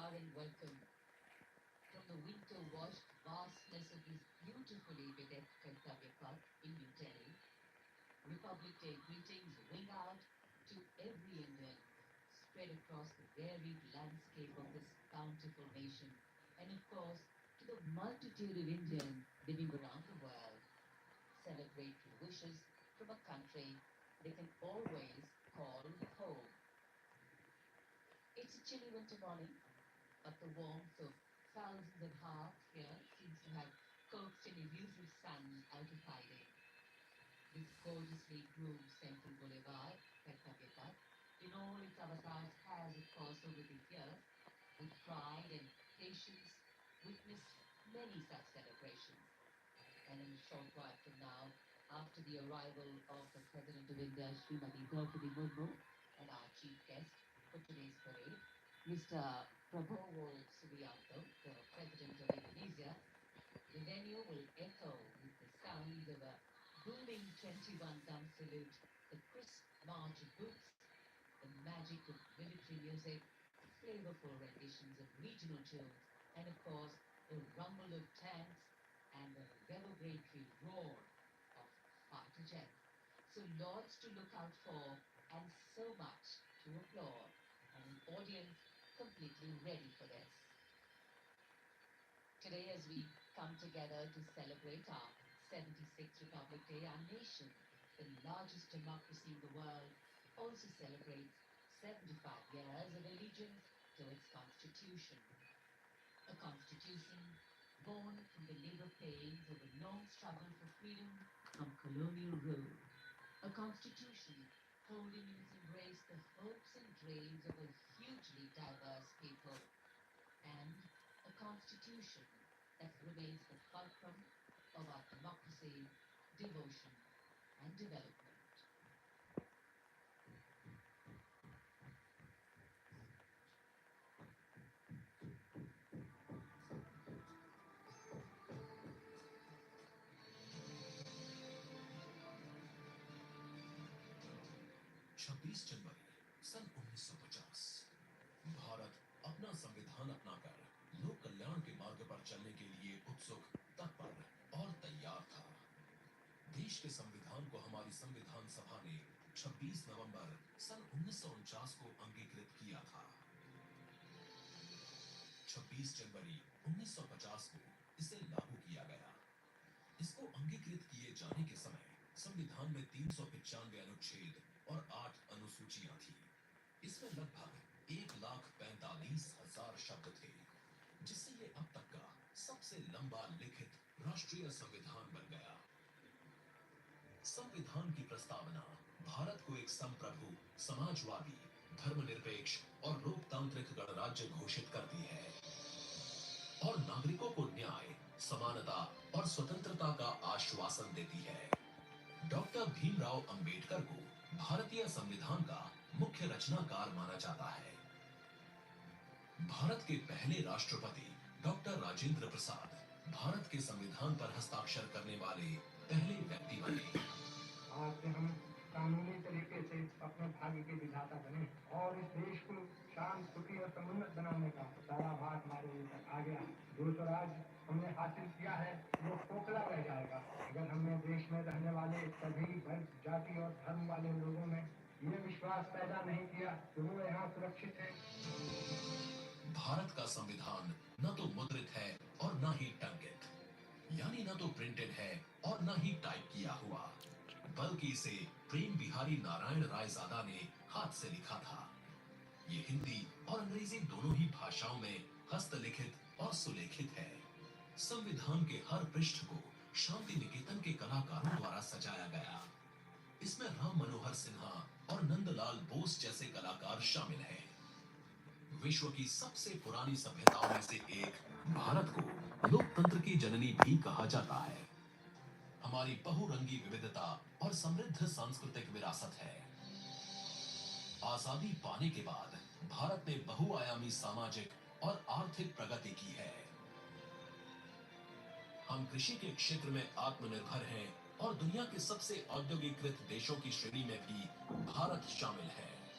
far and welcome from the winter-washed vastness of this beautifully bedecked Kartavya Park in New Delhi. Republic Day greetings ring out to every Indian spread across the varied landscape of this bountiful nation, and of course to the multitude of Indians living around the world. Celebratory wishes from a country they can always call home. It's a chilly winter morning, but the warmth of thousands of hearts here seems to have coaxed an elusive sun out of hiding. This gorgeously groomed central boulevard, Kartavya Path, in all its avatars has, of course, over the years, with pride and patience, witnessed many such celebrations. And in a short while from now, after the arrival of the President of India, Srimati Draupadi Murmu, and our chief guest for today's parade, Mr. Prabowo Subianto, the President of Indonesia, the venue will echo with the sound of a booming 21 gun salute, the crisp march of boots, the magic of military music, flavorful renditions of regional tunes, and of course, the rumble of tanks and the reverberatory roar of fighter jets. So, lots to look out for, and so much to applaud, and an audience completely ready for this. Today, as we come together to celebrate our 76th Republic Day, our nation, the largest democracy in the world, also celebrates 75 years of allegiance to its constitution. A constitution born from the labor pains of a long struggle for freedom from colonial rule. A constitution holding in its embrace the hopes and dreams of a hugely diverse people, and a constitution that remains the fulcrum of our democracy, devotion, and development. 26 जनवरी सन 1950 भारत अपना संविधान अपनाकर लोक कल्याण के मार्ग पर चलने के लिए उत्सुक, तत्पर और तैयार था। देश के संविधान को हमारी संविधान सभा ने 26 नवंबर सन 1949 को अंगीकृत किया था। 26 जनवरी 1950 को इसे लागू किया गया। इसको अंगीकृत किए जाने के समय संविधान में 395 अनुच्छेद और 8 अनुसूचियां थी। इसमें लगभग 1,45,000 शब्द थे, जिससे ये अब तक का सबसे लंबा लिखित राष्ट्रीय संविधान बन गया। संविधान की प्रस्तावना भारत को एक संप्रभु, समाजवादी, धर्मनिरपेक्ष और लोकतांत्रिक गणराज्य घोषित करती है और नागरिकों को न्याय, समानता और स्वतंत्रता का आश्वासन देती है। डॉक्टर भीमराव अंबेडकर को भारतीय संविधान का मुख्य रचनाकार माना जाता है। भारत के पहले राष्ट्रपति डॉक्टर राजेंद्र प्रसाद भारत के संविधान पर हस्ताक्षर करने वाले पहले व्यक्ति बने। आज से हम कानूनी तरीके से अपने भाग्य के विधाता बने और इस देश को शांत, सुखी और समुन्नत बनाने का सारा भार हमारे ऊपर आ गया। जो स्वराज हमने हासिल किया है वो खोखला रह जाएगा अगर हमने देश में रहने वाले सभी वर्ग, जाति और धर्म वाले लोगों में ये विश्वास पैदा नहीं किया कि वो यहाँ सुरक्षित है। भारत का संविधान न तो मुद्रित है और न ही टंकित, यानी न तो प्रिंटेड है और न ही टाइप किया हुआ, बल्कि इसे प्रेम बिहारी नारायण रायजादा ने हाथ से लिखा था। ये हिंदी और अंग्रेजी दोनों ही भाषाओं में हस्तलिखित और सुलेखित है। संविधान के हर पृष्ठ को शांति निकेतन के कलाकारों द्वारा सजाया गया। इसमें राम मनोहर सिन्हा और नंदलाल बोस जैसे कलाकार शामिल हैं। विश्व की सबसे पुरानी सभ्यताओं में से एक भारत को लोकतंत्र की जननी भी कहा जाता है। हमारी बहुरंगी विविधता और समृद्ध सांस्कृतिक विरासत है। आजादी पाने के बाद भारत ने बहुआयामी सामाजिक और आर्थिक प्रगति की है। हम कृषि के क्षेत्र में आत्मनिर्भर हैं और दुनिया के सबसे औद्योगिकृत देशों की श्रेणी में भी भारत शामिल है।